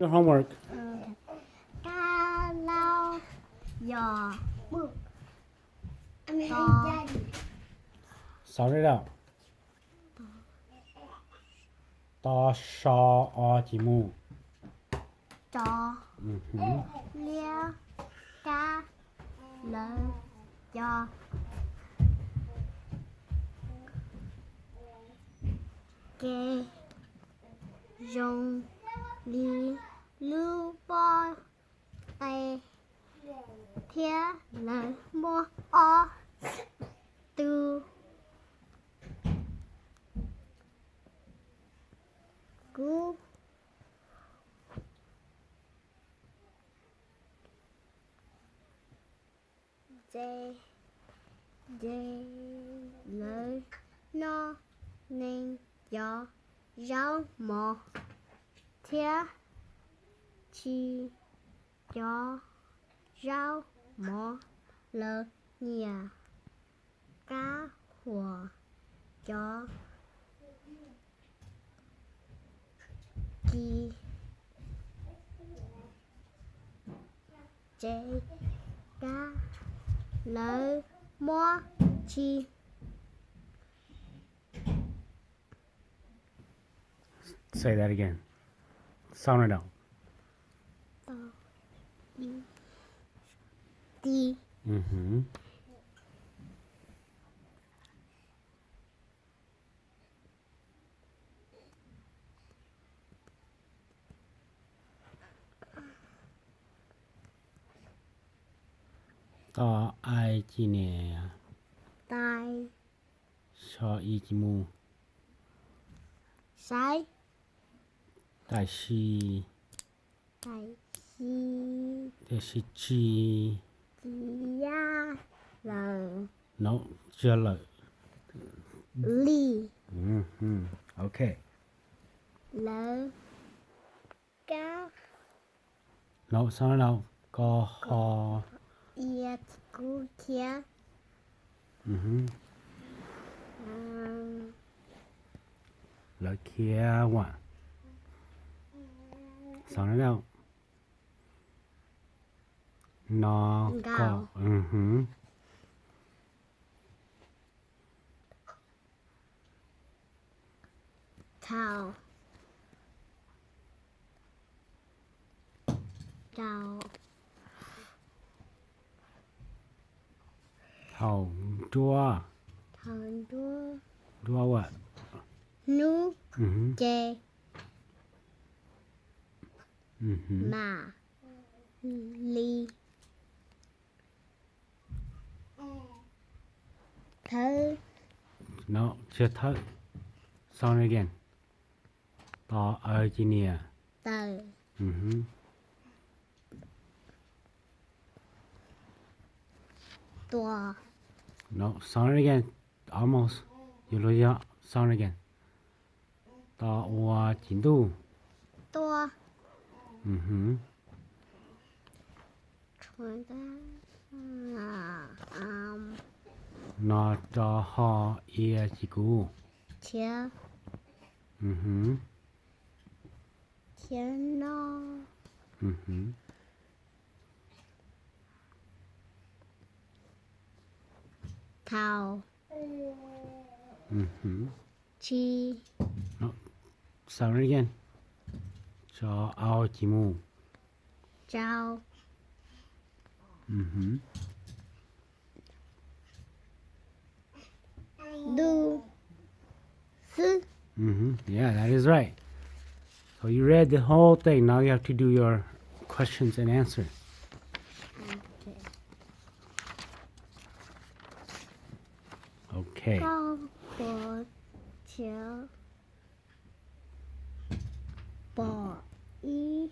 Your homework. Ca lao giò to Sound it out. To sho o chi mu. trò Mhm. lia ca lơ giò kê rong li lu bo tê thia lơ mo o tu gu dê dê lơ no nên gió rau mò thia chi gió rau mò lơ nhà cá hùa chó kỳ chê cá lơ mo chi Say that again. Sound it out. ti Mhm. To ai chi nè. tai Sho i chi mu. sai Tai shi. tai chi Te shi chi. ya lờ No, chưa lợi. ly Mhm. Okay. lơ cá No, sound it out. Ko ho. yết cu kia Mhm. Lợi kia wa. Sound it out. No, ko. Gao. Mhm. thảo đào Thầu chua. thần đua Chua what? nu Mhm. chê Mhm. mà ly thơ No, chưa thở. Sound it again. To ai chi nè. tờ Mhm. tòa No, sound it again. Almost. You lose it. Sound it again. To wa chín tu. tua Mhm. chúng ta No, cho ho ia chi cu. chia Mhm. chia no Mhm. thảo Mhm. chi Sound it again. Cho ao chi mu. trao Mhm. đu sư Mhm. Yeah, that is right. So you read the whole thing. Now you have to do your questions and answers. okay. Okay. Câu của chiếu bỏ ý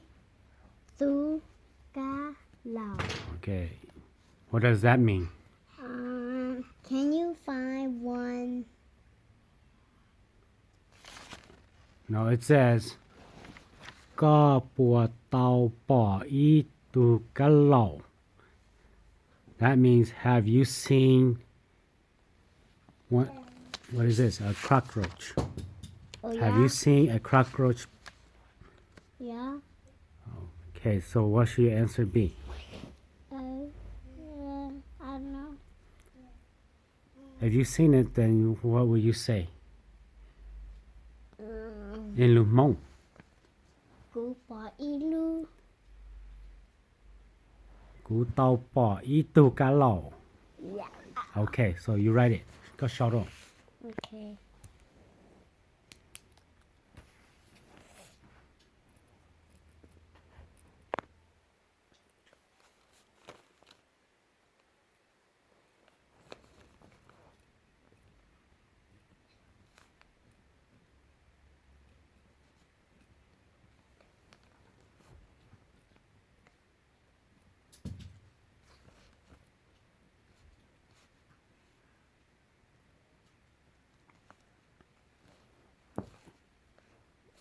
tu cá lẩu. Okay. What does that mean? Can you find one? No, it says ก็ปวดเตาป่ออีตูกะเหล่า That means have you seen what is this? A cockroach. Oh, Have yeah? you seen a cockroach? Yeah. Okay, so what should your answer be? I don't know. If you've seen it, then what would you say? In Hmong. Cú bỏ y lu. Cú tàu bỏ ý tu cá lẩu. Yeah. Okay, so you write it. Có sao đâu. Okay.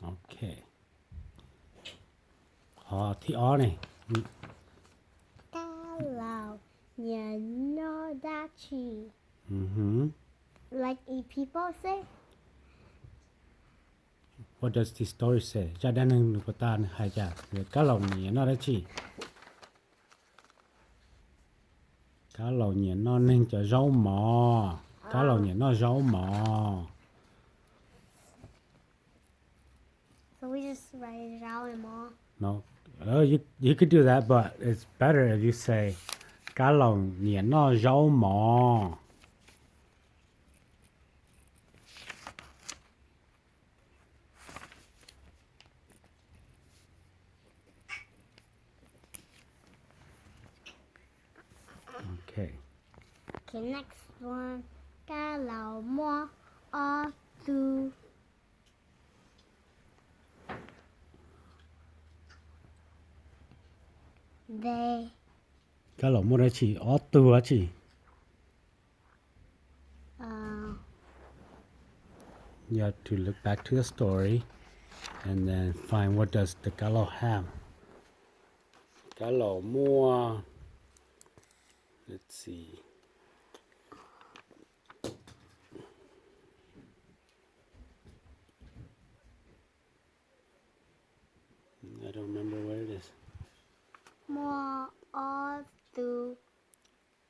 Okay. Họ thì ó này. Cá lẩu nhà nó đa chi. Like people say. What does the story say? Cha đã nâng được ta hai cha. Cá lẩu nhỉ nó đã chi. Cá lẩu nhỉ nó nâng cho rau mò. Cá lẩu nhỉ nó rau mò. So we just write it out and more. No. You could do that, but it's better if you say cá lẩu nhỉ nó rau mò. Okay. Okay, next one. Cá lẩu mua ở từ they. Cá lẩu mua ra chỉ ó từ á chỉ. You have to look back to the story and then find what does the cá lẩu have. Cá lẩu mua. Let's see. I don't remember where it is. Mua ở từ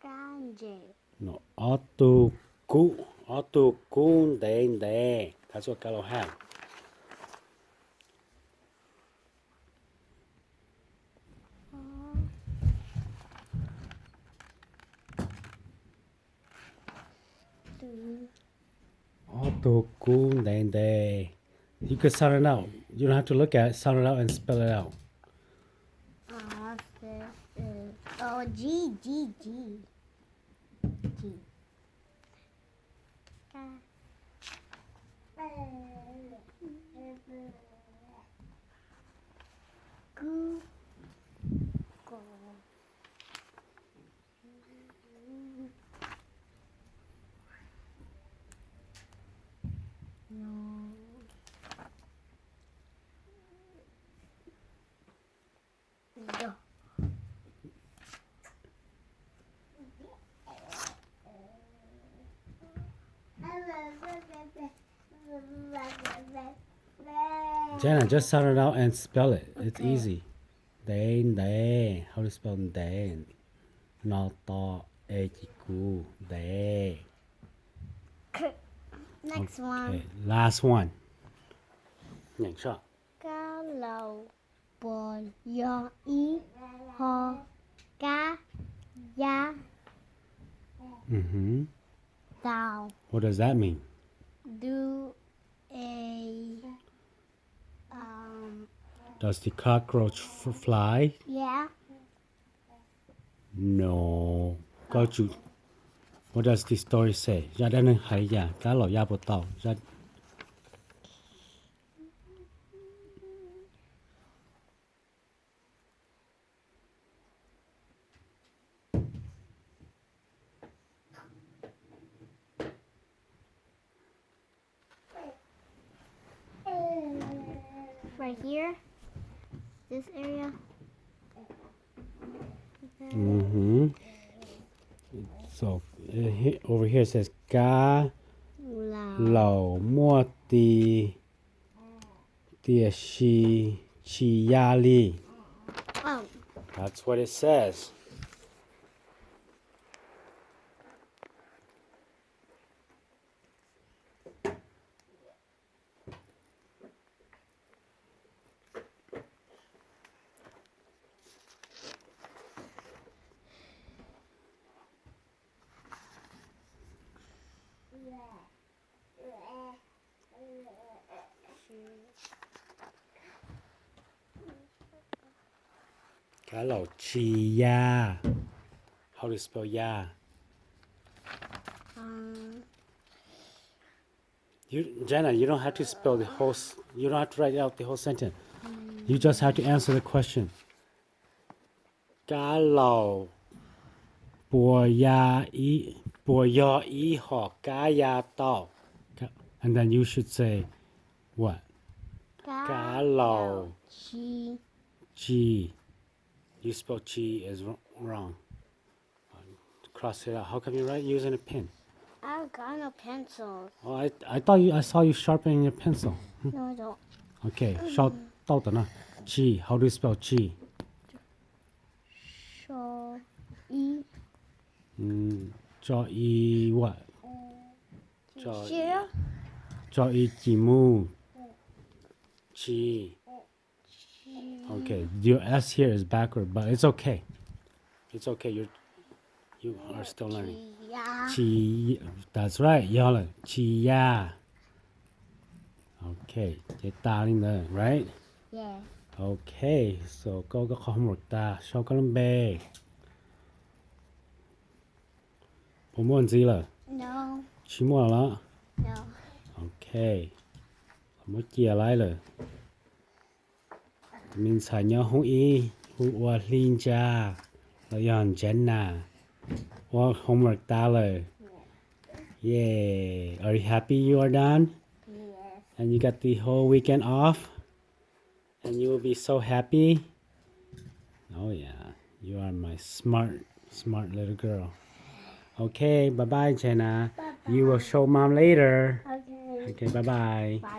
Kanje. No, ó tu cu để. That's what cá lẩu have. Ó tu cu để. You could sound it out. You don't have to look at it. Sound it out and spell it out. This is G. G. Gu. Go. No. Go. Jenna, just sound it out and spell it. It's easy. Để. How to spell để? No to e ku để. Next one. Okay, last one. Nhảy sao? Cá lẩu bò yo y ho cá ya tao. What does that mean? Do a Does the cockroach fly? yeah. No. Câu chủ. What does the story say? Ra đã nên hay ya. Cá lẩu ya bộ tàu. Ra. Right here. This area. So over here it says cá lẩu mua tì chi ya li. That's what it says. Cá lẩu chi ya. How do you spell ya? Jenna, you don't have to spell the whole. You don't have to write out the whole sentence. You just have to answer the question. Cá lẩu bùa yo y ho cá ya tao. And then you should say what? Cá lẩu chi. You spell chi is wrong. Cross it out. How come you write using a pen? I've got no pencils. Oh, I thought I saw you sharpening your pencil. No, I don't. Okay, 烧到的呢. Chi. How do you spell chi? Cho y what? Cho y chi mu. Chi. Okay, your S here is backward, but it's okay. It's okay. You are still learning. Chi. That's right. Y'all. Chi ya. Okay. Get darling there, right? Yeah. Okay. So go có homework ta. Show cái lâm bê. Bố muốn gì là? No. Chỉ muốn là. No. Okay. Mới chia lại rồi. Mình xài nhau hung y. Hung ua linh cha. Là yon Jenna. Well, homework ta rồi. Yay. Are you happy you are done? Yes. And you got the whole weekend off? And you will be so happy? Oh yeah. You are my smart little girl. Okay, bye-bye, Jenna. Bye-bye. You will show mom later. Okay. Okay, bye-bye. Bye.